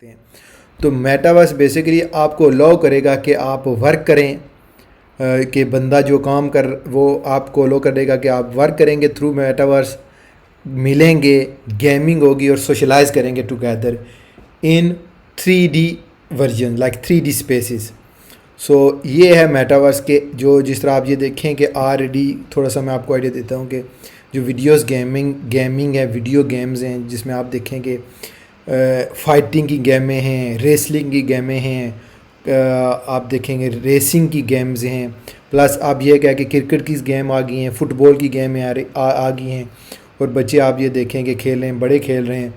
سکتے ہیں. تو میٹاورس بیسیکلی آپ کو الاؤ کرے گا کہ آپ ورک کریں, کہ بندہ جو کام وہ آپ کو الاؤ کرے گا کہ آپ ورک کریں گے تھرو میٹاورس, ملیں گے, گیمنگ ہوگی اور سوشلائز کریں گے together in 3D version like 3D spaces. So یہ ہے میٹاورس کے جس طرح آپ یہ دیکھیں کہ آلریڈی تھوڑا سا میں آپ کو آئیڈیا دیتا ہوں کہ جو ویڈیوز گیمنگ ہے, ویڈیو گیمز ہیں جس میں آپ دیکھیں کہ فائٹنگ کی گیمیں ہیں, ریسلنگ کی گیمیں ہیں, آپ دیکھیں گے ریسنگ کی گیمز ہیں, پلس آپ یہ کہہ کہ کرکٹ کی گیم آ گئی ہیں, فٹ بال کی گیمیں آ گئی ہیں, اور بچے آپ یہ دیکھیں کہ کھیل رہے ہیں, بڑے کھیل رہے ہیں,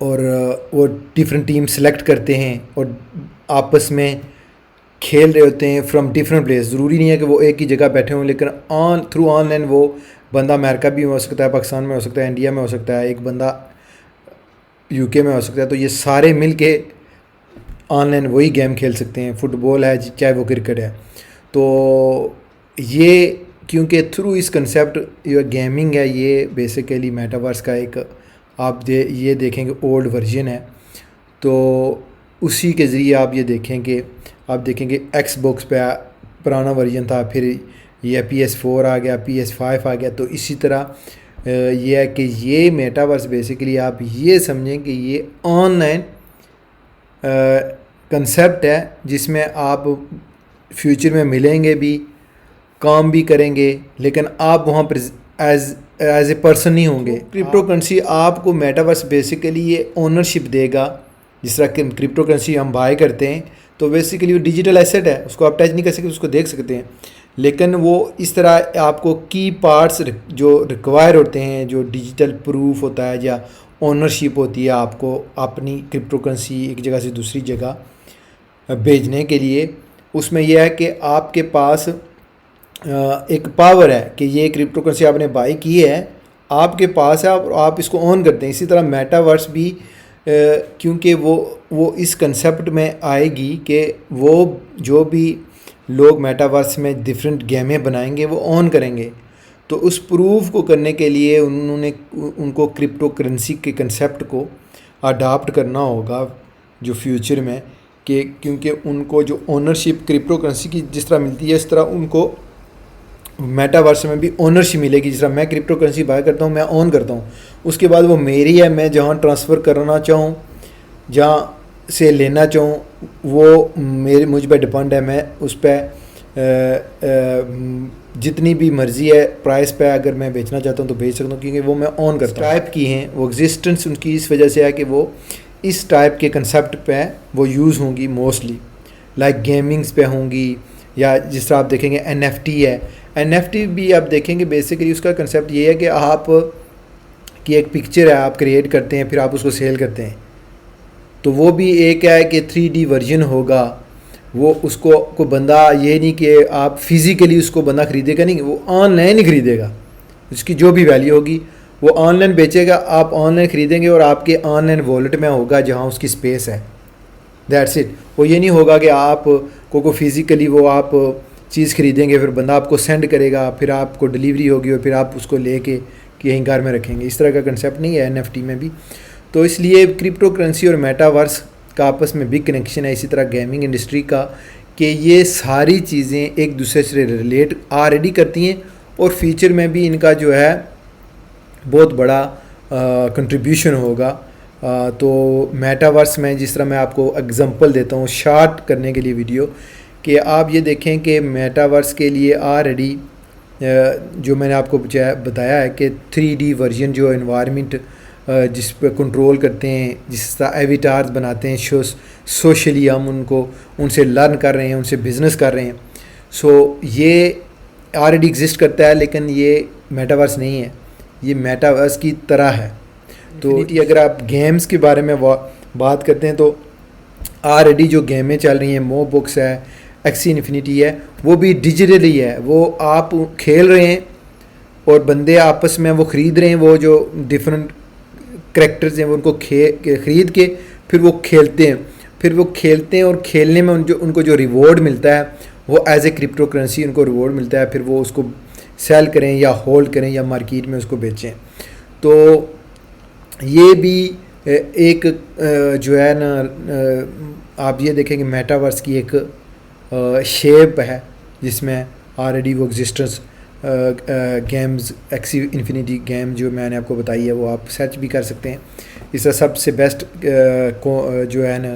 اور وہ ڈفرینٹ ٹیم سلیکٹ کرتے ہیں اور آپس میں کھیل رہے ہوتے ہیں فرام ڈفرینٹ پلیس. ضروری نہیں ہے کہ وہ ایک ہی جگہ بیٹھے ہوں, لیکن تھرو آن لائن وہ بندہ امریکہ بھی ہو سکتا ہے, پاکستان میں ہو سکتا ہے, انڈیا میں ہو سکتا ہے, ایک بندہ UK میں ہو سکتا ہے. تو یہ سارے مل کے آن لائن وہی گیم کھیل سکتے ہیں, فٹ بال ہے چاہے وہ کرکٹ ہے. تو یہ کیونکہ تھرو اس کنسیپٹ جو گیمنگ ہے یہ بیسیکلی میٹاورس کا ایک آپ یہ دیکھیں کہ اولڈ ورژن ہے. تو اسی کے ذریعے آپ یہ دیکھیں کہ آپ دیکھیں کہ ایکس باکس پہ پرانا ورژن تھا, پھر یہ PS4 آ گیا, PS5 آ گیا. تو اسی طرح یہ ہے کہ یہ میٹاورس بیسیکلی آپ یہ سمجھیں کہ یہ آن لائن کنسیپٹ ہے جس میں آپ فیوچر میں ملیں گے بھی, کام بھی کریں گے, لیکن آپ وہاں پر ایز اے پرسن نہیں ہوں گے. کرپٹو کرنسی آپ کو میٹاورس بیسیکلی یہ اونرشپ دے گا. جس طرح کہ کرپٹو کرنسی ہم بائی کرتے ہیں تو بیسیکلی وہ ڈیجیٹل ایسٹ ہے, اس کو آپ ٹچ نہیں کر سکتے, اس کو دیکھ سکتے ہیں, لیکن وہ اس طرح آپ کو کی پارٹس جو ریکوائر ہوتے ہیں, جو ڈیجیٹل پروف ہوتا ہے یا اونرشپ ہوتی ہے آپ کو اپنی کرپٹو کرنسی ایک جگہ سے دوسری جگہ بھیجنے کے لیے, اس میں یہ ہے کہ آپ کے پاس ایک پاور ہے کہ یہ کرپٹو کرنسی آپ نے بائی کی ہے, آپ کے پاس ہے اور آپ اس کو آن کرتے ہیں. اسی طرح میٹاورس بھی کیونکہ وہ اس کنسیپٹ میں آئے گی کہ وہ جو بھی لوگ میٹاورس میں ڈفرینٹ گیمیں بنائیں گے وہ آن کریں گے. تو اس پروف کو کرنے کے لیے ان کو کرپٹو کرنسی کے کنسیپٹ کو اڈاپٹ کرنا ہوگا جو فیوچر میں, کہ کیونکہ ان کو جو اونرشپ کرپٹو کرنسی کی جس طرح ملتی ہے اس طرح ان کو میٹاورس میں بھی اونرشپ ملے گی. جس طرح میں کرپٹو کرنسی بائی کرتا ہوں, میں آن کرتا ہوں, اس کے بعد وہ میری ہے, میں جہاں ٹرانسفر کرنا چاہوں, جہاں سے لینا چاہوں, وہ مجھ پہ ڈپینڈ ہے. میں اس پہ جتنی بھی مرضی ہے پرائس پہ اگر میں بیچنا چاہتا ہوں تو بیچ سکتا ہوں, کیونکہ وہ میں آن کرتا ہوں. ٹائپ کی ہیں وہ ایگزسٹنس ان کی اس وجہ سے ہے کہ وہ اس ٹائپ کے کنسیپٹ پہ وہ یوز ہوں گی موسٹلی, لائک گیمنگس پہ ہوں گی, یا جس طرح آپ دیکھیں گے NFT ہے. NFT بھی آپ دیکھیں گے بیسیکلی اس کا کنسیپٹ یہ ہے کہ آپ کی ایک پکچر ہے آپ کریٹ کرتے ہیں, پھر آپ اس کو سیل کرتے ہیں. تو وہ بھی ایک ہے کہ 3D ورژن ہوگا. وہ اس کو بندہ یہ نہیں کہ آپ فزیکلی اس کو بندہ خریدے گا, نہیں, وہ آن لائن ہی خریدے گا. اس کی جو بھی ویلیو ہوگی وہ آن لائن بیچے گا, آپ آن لائن خریدیں گے اور آپ کے آن لائن والیٹ میں ہوگا جہاں اس کی اسپیس ہے. That's it. وہ یہ نہیں ہوگا کہ آپ کو فزیکلی وہ آپ چیز خریدیں گے, پھر بندہ آپ کو سینڈ کرے گا, پھر آپ کو ڈلیوری ہوگی اور پھر آپ اس کو لے کے کہیں گھر میں رکھیں گے. اس طرح کا کنسیپٹ نہیں ہے NFT میں بھی. تو اس لیے کرپٹو کرنسی اور میٹاورس کا آپس میں بگ کنیکشن ہے. اسی طرح گیمنگ انڈسٹری کا, کہ یہ ساری چیزیں ایک دوسرے سے ریلیٹ آلریڈی کرتی ہیں, اور فیوچر میں بھی ان کا جو ہے بہت بڑا کنٹریبیوشن ہوگا. تو میٹاورس میں جس طرح میں آپ کو اگزامپل دیتا ہوں شارٹ کرنے کے لیے ویڈیو, کہ آپ یہ دیکھیں کہ میٹاورس کے لیے آلریڈی جو میں نے آپ کو بتایا ہے کہ 3D ورژن جو انوائرمنٹ جس پہ کنٹرول کرتے ہیں, جس طرح ایویٹارز بناتے ہیں, سوشلی ہم ان سے لرن کر رہے ہیں, ان سے بزنس کر رہے ہیں. سو یہ آلریڈی ایگزسٹ کرتا ہے, لیکن یہ میٹاورس نہیں ہے, یہ میٹاورس کی طرح ہے. تو اگر آپ گیمز کے بارے میں بات کرتے ہیں تو آلریڈی جو گیمیں چل رہی ہیں, مو بکس ہے, ایکسی انفینٹی ہے, وہ بھی ڈیجیٹلی ہے. وہ آپ کھیل رہے ہیں اور بندے آپس میں وہ خرید رہے ہیں, وہ جو ڈفرینٹ کریکٹرز ہیں وہ ان کو خرید کے پھر وہ کھیلتے ہیں, اور کھیلنے میں ان کو جو ریوارڈ ملتا ہے وہ ایز اے کرپٹو کرنسی ان کو ریوارڈ ملتا ہے. پھر وہ اس کو سیل کریں یا ہولڈ کریں یا مارکیٹ میں اس کو بیچیں. تو یہ بھی ایک جو ہے نا آپ یہ دیکھیں کہ میٹاورس کی ایک شیپ ہے جس میں آلریڈی وہ ایگزسٹنس گیمز ایکسی انفینیٹی گیم جو میں نے آپ کو بتائی ہے وہ آپ سرچ بھی کر سکتے ہیں. اس کا سب سے بیسٹ جو ہے نا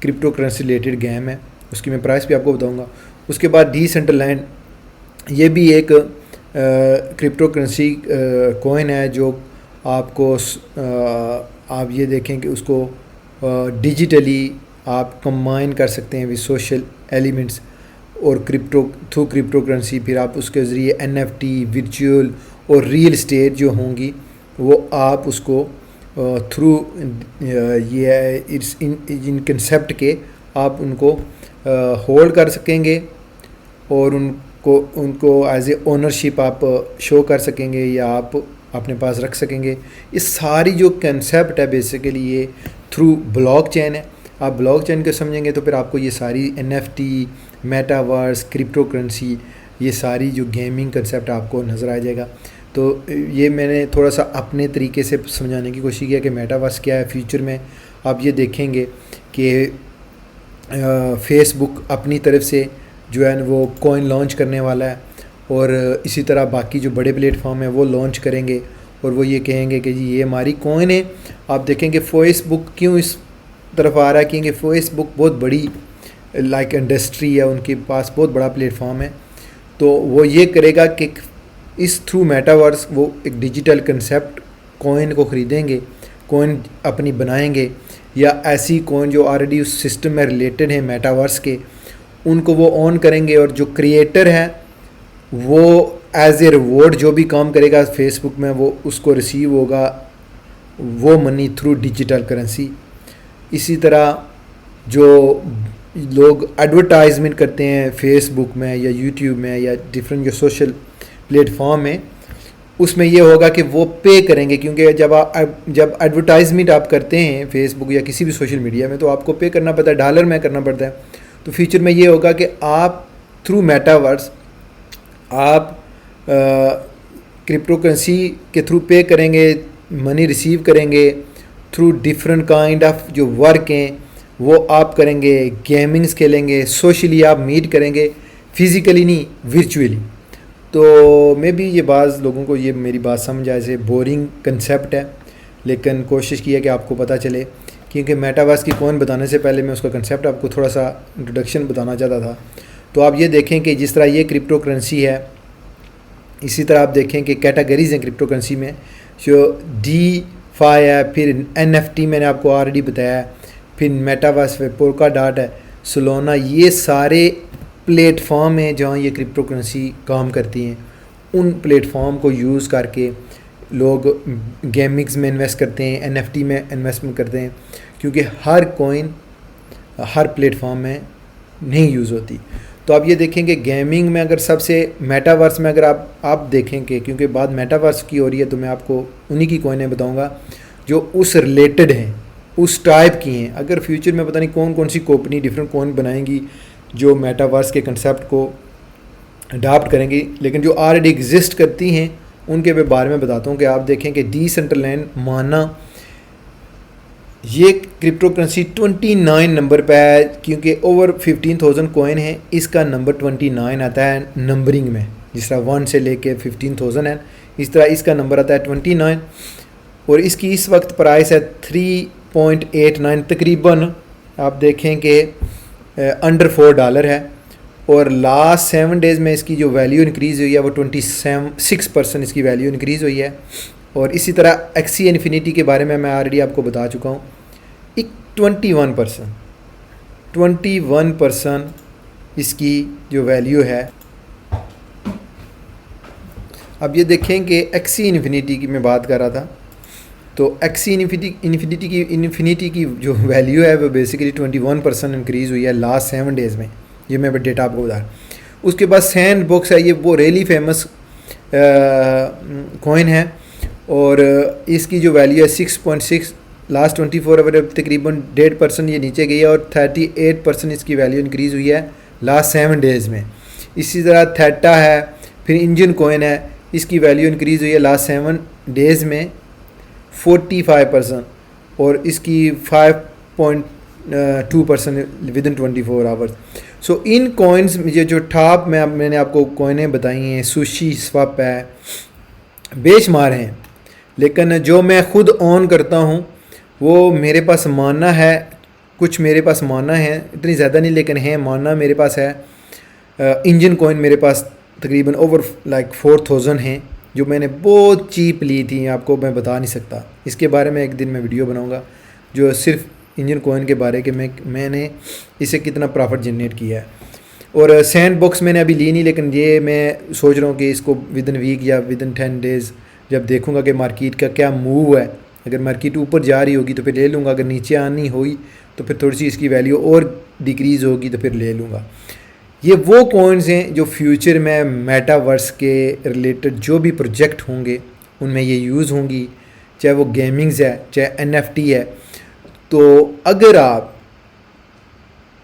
کرپٹو کرنسی ریلیٹڈ گیم ہے, اس کی میں پرائس بھی آپ کو بتاؤں گا. اس کے بعد ڈیسینٹرلینڈ, یہ بھی ایک کرپٹو کرنسی کوئن ہے جو آپ کو آپ یہ دیکھیں کہ اس کو ڈیجیٹلی آپ کمبائن کر سکتے ہیں ود سوشل ایلیمنٹس اور تھرو کرپٹو کرنسی. پھر آپ اس کے ذریعے NFT ورچوئل اور ریئل اسٹیٹ جو ہوں گی وہ آپ اس کو تھرو یہ ان کنسیپٹ کے آپ ان کو ہولڈ کر سکیں گے اور ان کو ایز اے اونرشپ آپ شو کر سکیں گے یا آپ اپنے پاس رکھ سکیں گے. اس ساری جو کنسیپٹ ہے بیسیکلی یہ تھرو بلاک چین ہے. آپ بلاک چین کو سمجھیں گے تو پھر آپ کو یہ ساری NFT میٹاورس کرپٹو کرنسی یہ ساری جو گیمنگ کنسیپٹ آپ کو نظر آ جائے گا. تو یہ میں نے تھوڑا سا اپنے طریقے سے سمجھانے کی کوشش کیا کہ میٹاورس کیا ہے. فیوچر میں آپ یہ دیکھیں گے کہ فیس بک اپنی طرف سے جو ہے وہ کوئن لانچ کرنے والا ہے اور اسی طرح باقی جو بڑے پلیٹ فارم ہیں وہ لانچ کریں گے اور وہ یہ کہیں گے کہ جی یہ ہماری کوئن ہے. آپ دیکھیں کہ فیس بک کیوں اس طرف آ رہا ہے, کیونکہ فیس بک بہت بڑی لائک انڈسٹری ہے, ان کے پاس بہت بڑا پلیٹ فارم ہے. تو وہ یہ کرے گا کہ اس تھرو میٹاورس وہ ایک ڈیجیٹل کنسیپٹ کوئن کو خریدیں گے, کوئن اپنی بنائیں گے یا ایسی کوئن جو آلریڈی اس سسٹم میں ریلیٹڈ ہیں میٹاورس کے ان کو وہ آن کریں گے, اور جو کریٹر ہے وہ ایز اے ریوارڈ جو بھی کام کرے گا فیس بک میں وہ اس کو ریسیو ہوگا وہ منی تھرو ڈیجیٹل کرنسی. اسی طرح جو لوگ ایڈورٹائزمنٹ کرتے ہیں فیس بک میں یا یوٹیوب میں یا ڈفرینٹ جو سوشل پلیٹ فارم ہے اس میں یہ ہوگا کہ وہ پے کریں گے, کیونکہ جب ایڈورٹائزمنٹ آپ کرتے ہیں فیس بک یا کسی بھی سوشل میڈیا میں تو آپ کو پے کرنا پڑتا ہے, ڈالر میں کرنا پڑتا ہے. تو فیوچر میں یہ ہوگا کہ آپ تھرو میٹاورس آپ کرپٹو کرنسی کے تھرو پے کریں گے, منی ریسیو کریں گے تھرو ڈفرینٹ کائنڈ آف جو ورک ہیں وہ آپ کریں گے, گیمنگز کھیلیں گے, سوشلی آپ میٹ کریں گے, فزیکلی نہیں ورچولی. تو میں بھی یہ بعض لوگوں کو یہ میری بات سمجھ آئے سے بورنگ کنسیپٹ ہے, لیکن کوشش کی ہے کہ آپ کو پتہ چلے, کیونکہ میٹاورس کی کوئن بتانے سے پہلے میں اس کا کنسیپٹ آپ کو تھوڑا سا انٹروڈکشن بتانا چاہتا تھا. تو آپ یہ دیکھیں کہ جس طرح یہ کرپٹو کرنسی ہے اسی طرح آپ دیکھیں کہ کیٹیگریز ہیں کرپٹو کرنسی میں, جو ڈی فائی ہے, پھر NFT میں نے آپ کو آلریڈی بتایا ہے, پھر میٹاورس پہ پولکا ڈاٹ ہے, سولونا, یہ سارے پلیٹ فارم ہیں جہاں یہ کرپٹو کرنسی کام کرتی ہیں. ان پلیٹ فارم کو یوز کر کے لوگ گیمنگز میں انویسٹ کرتے ہیں, NFT میں انویسٹمنٹ کرتے ہیں, کیونکہ ہر کوئن ہر پلیٹ فارم میں نہیں یوز ہوتی. تو آپ یہ دیکھیں کہ گیمنگ میں اگر سب سے میٹاورس میں اگر آپ دیکھیں کہ کیونکہ بعد میٹاورس کی ہو رہی ہے تو میں آپ کو انہی کی کوئنیں بتاؤں گا جو اس ریلیٹڈ ہیں, اس ٹائپ کی ہیں. اگر فیوچر میں پتہ نہیں کون سی کمپنی ڈفرینٹ کوئن بنائیں گی جو میٹاورس کے کنسیپٹ کو اڈاپٹ کریں گی, لیکن جو آلریڈی ایگزسٹ کرتی ہیں ان کے بارے میں بتاتا ہوں کہ آپ دیکھیں کہ ڈیسینٹرلینڈ مانا یہ کرپٹو کرنسی 29 نمبر پہ ہے, کیونکہ اوور 15,000 کوئن ہے, اس کا نمبر 29 آتا ہے نمبرنگ میں, جس طرح 1 سے لے کے 15,000 ہے اس طرح اس کا نمبر آتا ہے 29, اور اس کی اس وقت پرائس ہے 3.89 تقریباً آپ دیکھیں کہ انڈر $4 ہے, اور لاسٹ 7 ڈیز میں اس کی جو ویلیو انکریز ہوئی ہے وہ 26% اس کی ویلیو انکریز ہوئی ہے. اور اسی طرح ایکسی انفینیٹی کے بارے میں آلریڈی آپ کو بتا چکا ہوں, ایک 21% اس کی جو ویلیو ہے. اب یہ دیکھیں کہ ایکسی انفینیٹی کی میں بات کر رہا تھا, تو ایکسی انفینیٹی کی جو ویلیو ہے وہ بیسیکلی 21% انکریز ہوئی ہے لاسٹ 7 ڈیز میں, یہ میں ڈیٹا آپ کو بتا رہا ہوں. اس کے بعد سینڈ باکس ہے, یہ وہ ریلی فیمس کوئن ہے اور اس کی جو ویلیو ہے 6.6, لاسٹ 24 آور تقریباً 1.5% یہ نیچے گئی ہے, اور 38% اس کی ویلیو انکریز ہوئی ہے لاسٹ 7 ڈیز میں. اسی طرح تھیٹا ہے, پھر انجن کوئن ہے, اس کی ویلیو انکریز ہوئی ہے لاسٹ 7 ڈیز میں 45%. اور اس کی 5.2% ودن 24 آورس. سو ان کوائنس یہ جو ٹاپ میں نے آپ کو کوئنیں بتائی ہیں، سوشی، سواپ ہے، بے شمار ہیں، لیکن جو میں خود اون کرتا ہوں وہ میرے پاس مانا ہے، کچھ میرے پاس مانا ہے، اتنی زیادہ نہیں لیکن ہیں مانا میرے پاس ہے. انجن کوئن میرے پاس تقریباً اوور 4000 ہیں جو میں نے بہت چیپ لی تھی، آپ کو میں بتا نہیں سکتا. اس کے بارے میں ایک دن میں ویڈیو بناؤں گا جو صرف انجن کوئن کے بارے کہ میں نے اسے کتنا پرافٹ جنریٹ کیا ہے. اور سینڈ باکس میں نے ابھی لی نہیں، لیکن یہ میں سوچ رہا ہوں کہ اس کو ودن ویک یا ودن 10 days جب دیکھوں گا کہ مارکیٹ کا کیا موو ہے، اگر مارکیٹ اوپر جا رہی ہوگی تو پھر لے لوں گا، اگر نیچے آنی ہوئی تو پھر تھوڑی سی اس کی ویلیو اور ڈیکریز ہوگی تو پھر لے لوں گا. یہ وہ کوئنز ہیں جو فیوچر میں میٹاورس کے ریلیٹڈ جو بھی پروجیکٹ ہوں گے ان میں یہ یوز ہوں گی، چاہے وہ گیمنگز ہے، چاہے NFT ہے. تو اگر آپ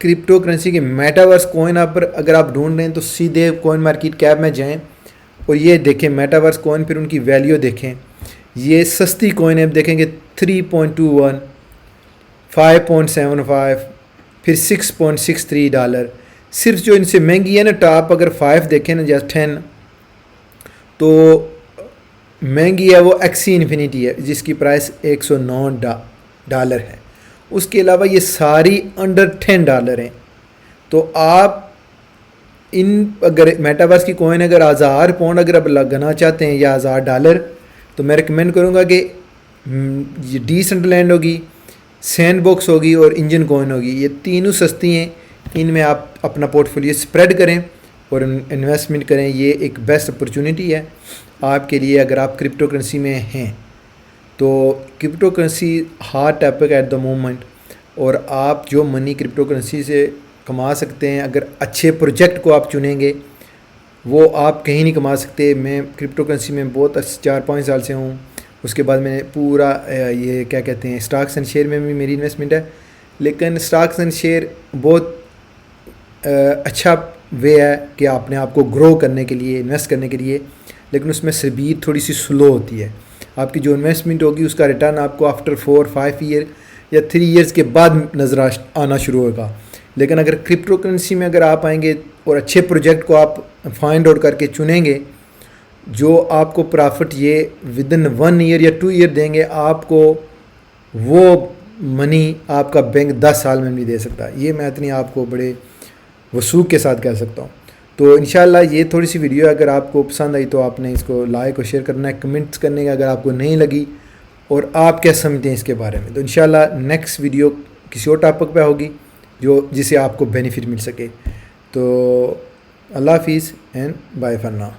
کرپٹو کرنسی کے میٹاورس کوئن پر اگر آپ ڈھونڈ رہے ہیں تو سیدھے کوئن مارکیٹ کیپ میں جائیں اور یہ دیکھیں میٹاورس کوئن، پھر ان کی ویلیو دیکھیں. یہ سستی کوئن ہے، دیکھیں گے 3.21، 5.75، پھر $6.63. صرف جو ان سے مہنگی ہے نا ٹاپ اگر 5 دیکھیں نا یا 10 تو مہنگی ہے وہ ایکسی انفینیٹی ہے جس کی پرائس $109 ہے. اس کے علاوہ یہ ساری انڈر $10 ہیں. تو آپ ان اگر میٹاورس کی کوئن اگر 1000 پاؤنڈ اگر آپ لگانا چاہتے ہیں یا $1000 تو میں ریکمینڈ کروں گا کہ یہ ڈیسنٹ لینڈ ہوگی، سینڈ باکس ہوگی اور انجن کوئن ہوگی. یہ تینوں سستی ہیں، ان میں آپ اپنا پورٹ فولیو اسپریڈ کریں اور انویسٹمنٹ کریں. یہ ایک بیسٹ اپرچونٹی ہے آپ کے لیے اگر آپ کرپٹو کرنسی میں ہیں. تو cryptocurrency hot topic at the moment, اور آپ جو منی کرپٹو کرنسی سے کما سکتے ہیں اگر اچھے پروجیکٹ کو آپ چنیں گے وہ آپ کہیں نہیں کما سکتے. میں کرپٹو کرنسی میں بہت 4-5 سال سے ہوں. اس کے بعد میں نے پورا یہ کیا کہتے ہیں اسٹاکس اینڈ شیئر میں بھی میری انویسٹمنٹ ہے، لیکن اسٹاکس اینڈ شیئر بہت اچھا وے ہے کہ اپنے آپ کو گرو کرنے کے لیے، انویسٹ کرنے کے لیے، لیکن اس میں سبیت تھوڑی سی سلو ہوتی ہے. آپ کی جو انویسٹمنٹ ہوگی اس کا ریٹرن آپ کو آفٹر 4-5 ایئر یا 3 ایئرس کے بعد نظر آنا شروع ہوگا. لیکن اگر کرپٹو کرنسی میں اگر آپ آئیں گے اور اچھے پروجیکٹ کو آپ فائنڈ آؤٹ کر کے چنیں گے جو آپ کو پرافٹ یہ ودن 1 ایئر یا 2 ایئر دیں گے، آپ کو وہ منی آپ کا بینک 10 سال میں نہیں دے سکتا. یہ میں اتنی آپ کو بڑے وثوق کے ساتھ کہہ سکتا ہوں. تو انشاءاللہ یہ تھوڑی سی ویڈیو اگر آپ کو پسند آئی تو آپ نے اس کو لائک اور شیئر کرنا ہے، کمنٹس کرنے کا اگر آپ کو نہیں لگی اور آپ کیا سمجھتے ہیں اس کے بارے میں. تو انشاءاللہ نیکسٹ ویڈیو کسی اور ٹاپک پہ ہوگی جسے آپ کو بینیفٹ مل سکے. تو اللہ حافظ اینڈ بائے فار ناؤ.